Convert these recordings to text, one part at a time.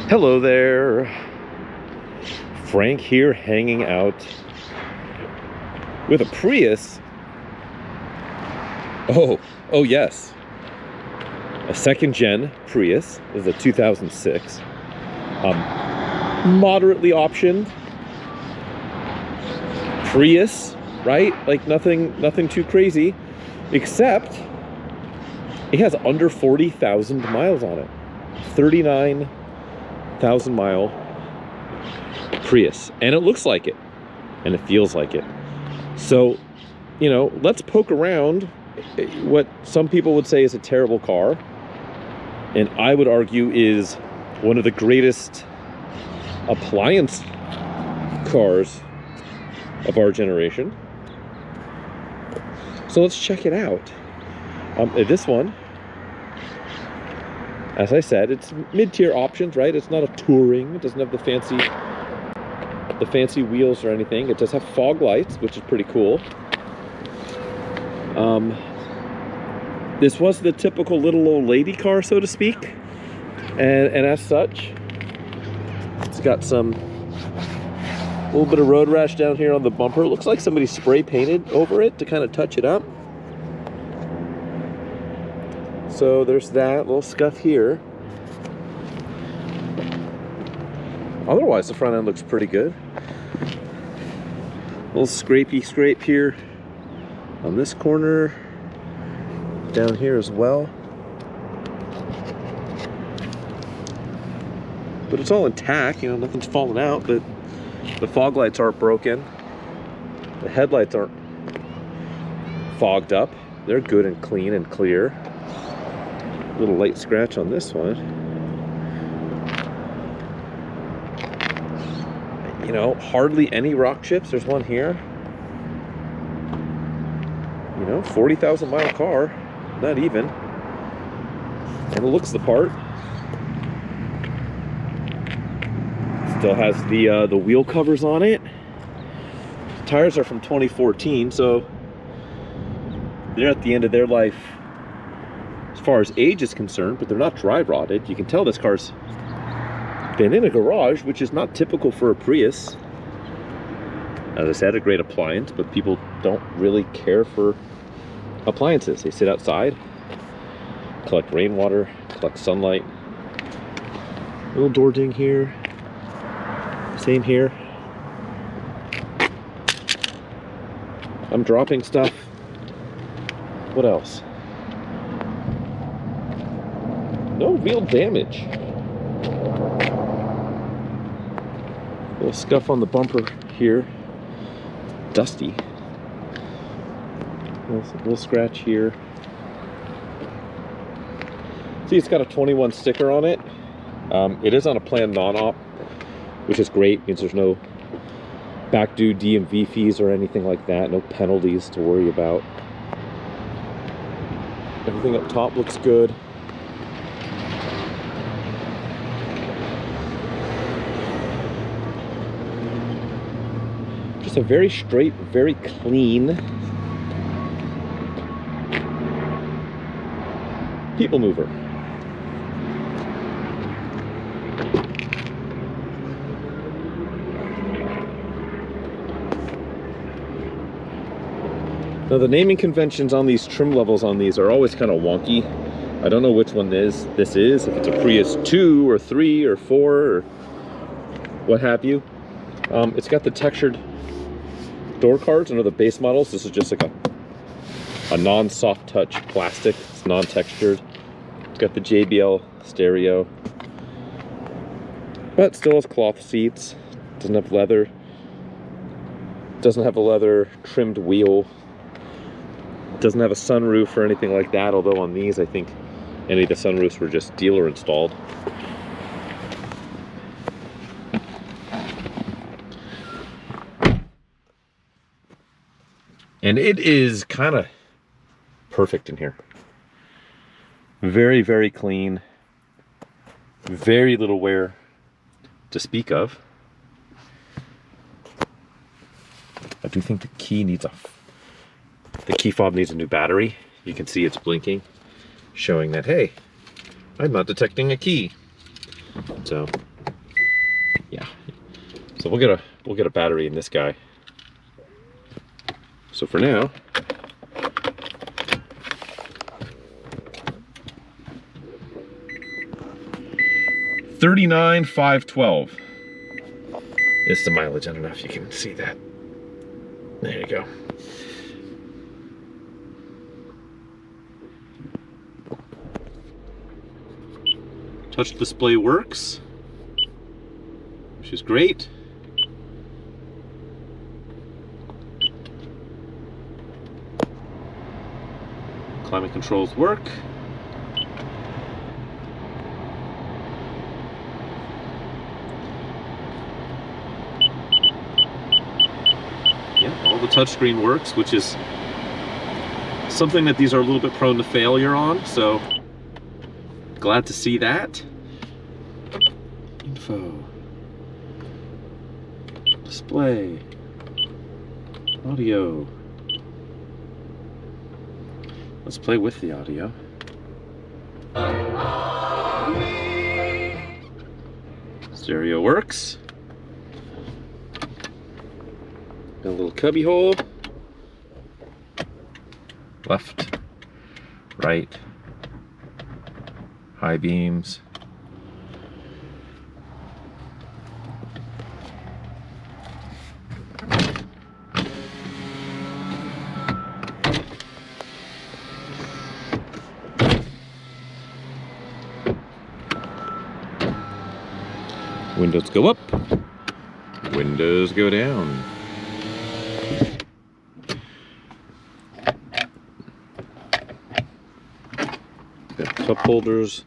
Hello there, Frank here hanging out with a Prius. Oh yes, a second gen Prius. This is a 2006, moderately optioned Prius, right? Like nothing too crazy, except it has under 40,000 miles on it. 39,000 mile Prius, and it looks like it, and it feels like it. So, you know, let's poke around what some people would say is a terrible car, and I would argue is one of the greatest appliance cars of our generation. So let's check it out. This one, as I said, it's mid-tier options, right? It's not a touring. It doesn't have the fancy wheels or anything. It does have fog lights, which is pretty cool. This was the typical little old lady car, so to speak, and as such, it's got some little bit of road rash down here on the bumper. It looks like somebody spray painted over it to kind of touch it up. So there's that little scuff here. Otherwise, the front end looks pretty good. Little scrapey scrape here on this corner, down here as well. But it's all intact, you know, nothing's fallen out, but the fog lights aren't broken. The headlights aren't fogged up. They're good and clean and clear. Little light scratch on this one. You know, hardly any rock chips. There's one here. You know, 40,000 mile car, not even. And it looks the part. Still has the wheel covers on it. Tires are from 2014, so they're at the end of their life as far as age is concerned, but they're not dry rotted. You can tell this car's been in a garage, which is not typical for a Prius. As I said, a great appliance, but people don't really care for appliances. They sit outside, collect rainwater, collect sunlight. Little door ding here. Same here. I'm dropping stuff. What else? No real damage. Little scuff on the bumper here. Dusty. Little scratch here. See, it's got a 21 sticker on it. It is on a planned non-op, which is great. Means there's no back due DMV fees or anything like that. No penalties to worry about. Everything up top looks good. Just a very straight, very clean people mover. Now the naming conventions on these trim levels on these are always kind of wonky. I don't know which one this is, if it's a Prius 2 or 3 or 4 or what have you. It's got the textured door cards under the base models. This is just like a non-soft touch plastic. It's non-textured. It's got the JBL stereo, but still has cloth seats. Doesn't have leather. Doesn't have a leather trimmed wheel. Doesn't have a sunroof or anything like that, although on these I think any of the sunroofs were just dealer installed. And it is kind of perfect in here. Very, very clean. Very little wear to speak of. I do think the key fob needs a new battery. You can see it's blinking, showing that, hey, I'm not detecting a key. So Yeah. So we'll get a battery in this guy. So for now, $39,512 is the mileage. I don't know if you can see that. There you go. Touch display works, which is great. Climate controls work. Yeah, all the touchscreen works, which is something that these are a little bit prone to failure on, so glad to see that. Info. Display. Audio. Let's play with the audio. Stereo works. Got a little cubby hole. Left, right, high beams. Windows go up, windows go down. Got cup holders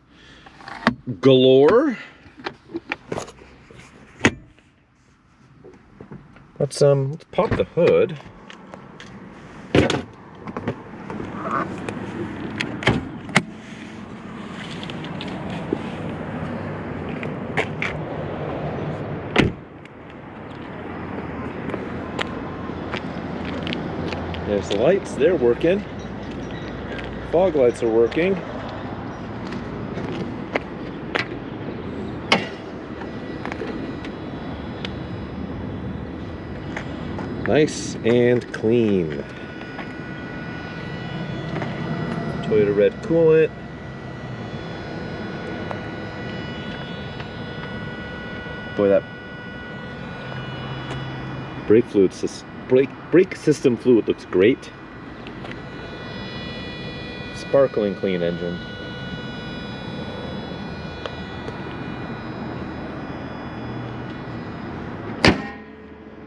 galore. Let's pop the hood. There's the lights, they're working. Fog lights are working. Nice and clean. Toyota red coolant. Boy, that brake system fluid looks great. Sparkling clean engine.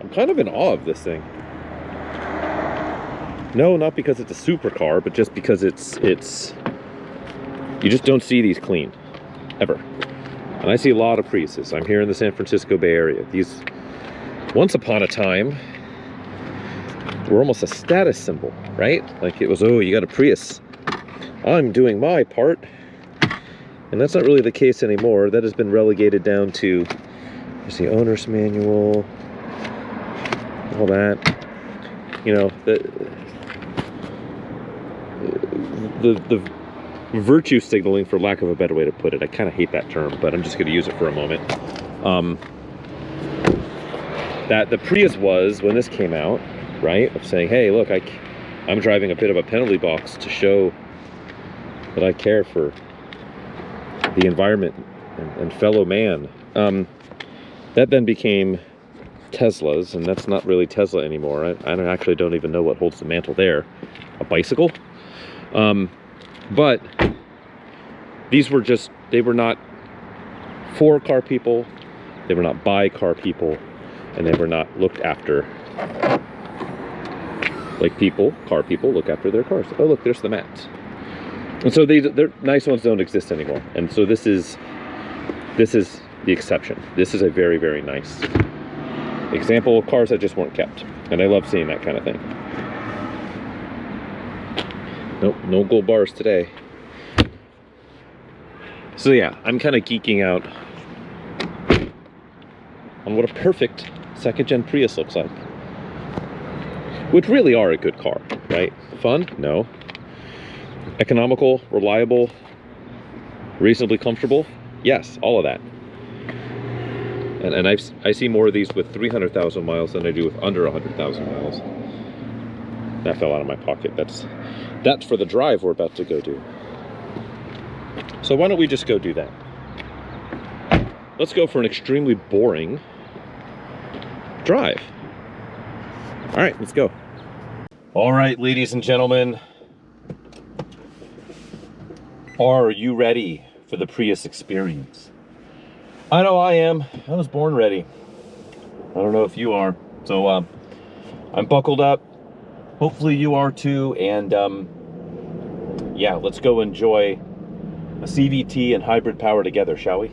I'm kind of in awe of this thing. No, not because it's a supercar, but just because it's you just don't see these clean ever. And I see a lot of Priuses. I'm here in the San Francisco Bay Area. These, once upon a time, were almost a status symbol, right? Like it was, oh, you got a Prius, I'm doing my part. And that's not really the case anymore. That has been relegated down to, there's the owner's manual, all that. You know, the virtue signaling, for lack of a better way to put it. I kind of hate that term, but I'm just going to use it for a moment. That the Prius was, when this came out, right, of saying, hey, look, I'm driving a bit of a penalty box to show that I care for the environment and fellow man. That then became Teslas, and that's not really Tesla anymore. I don't even know what holds the mantle there. A bicycle? But these were just, they were not for car people, they were not by car people, and they were not looked after like car people look after their cars. Oh, look, there's the mats. And so they're nice ones don't exist anymore. And so this is the exception. This is a very, very nice example of cars that just weren't kept. And I love seeing that kind of thing. Nope, no gold bars today. So yeah, I'm kind of geeking out on what a perfect second-gen Prius looks like. Which really are a good car, right? Fun? No. Economical, reliable, reasonably comfortable? Yes, all of that. And I see more of these with 300,000 miles than I do with under 100,000 miles. That fell out of my pocket. That's for the drive we're about to go do. So why don't we just go do that? Let's go for an extremely boring drive. All right, let's go. All right, ladies and gentlemen, are you ready for the Prius experience? I know I am. I was born ready. I don't know if you are. So I'm buckled up. Hopefully you are too. And yeah, let's go enjoy a CVT and hybrid power together, shall we?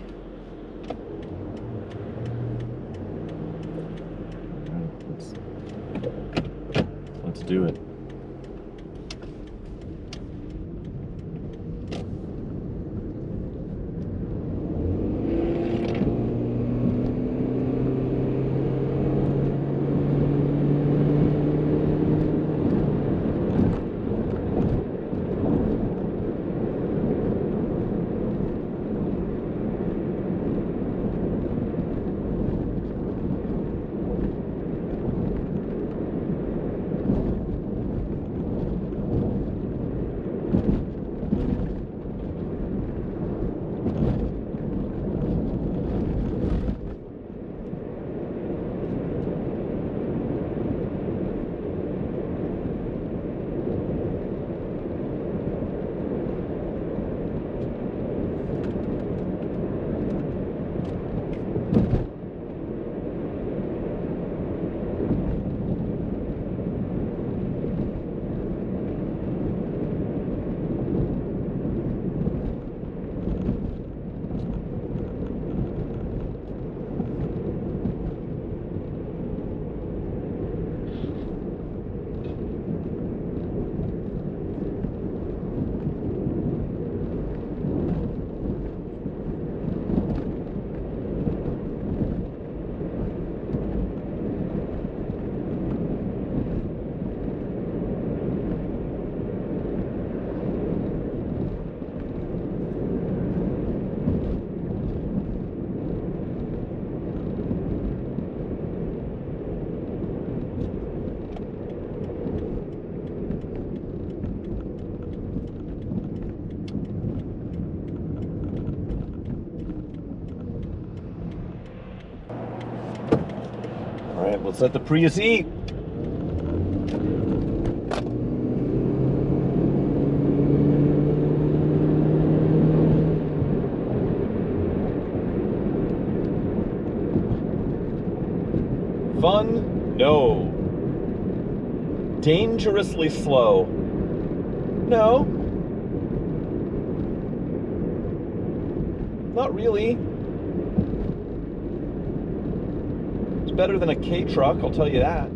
Let's do it. All right, let's let the Prius eat. Fun? No. Dangerously slow? No. Not really. It's better than a K truck, I'll tell you that.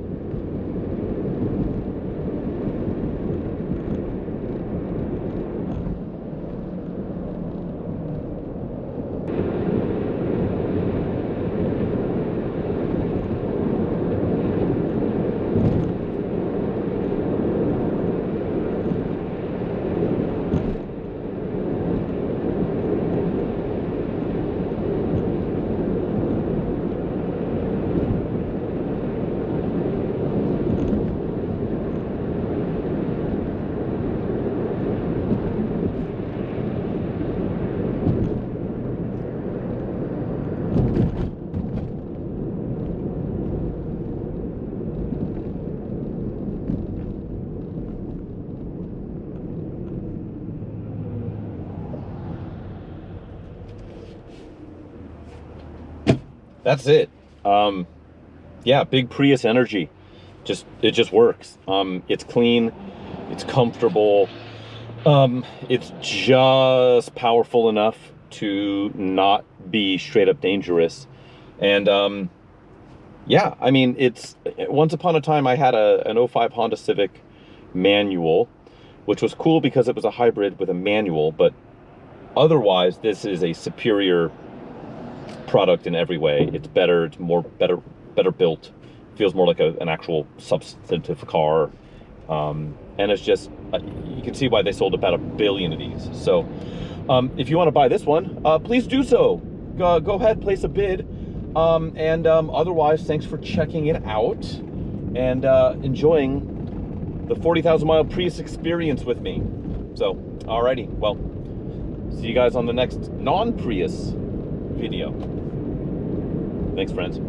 That's it. Yeah, big Prius energy. It just works. It's clean, it's comfortable. It's just powerful enough to not be straight up dangerous. And yeah, I mean, once upon a time I had an 05 Honda Civic manual, which was cool because it was a hybrid with a manual, but otherwise this is a superior product in every way. It's better, it's better built, feels more like an actual substantive car, and it's just, you can see why they sold about 1 billion of these. So if you want to buy this one, please do so. Go ahead, place a bid. Otherwise, thanks for checking it out and enjoying the 40,000 mile Prius experience with me. So, alrighty, well, see you guys on the next non-Prius video. Thanks, friends.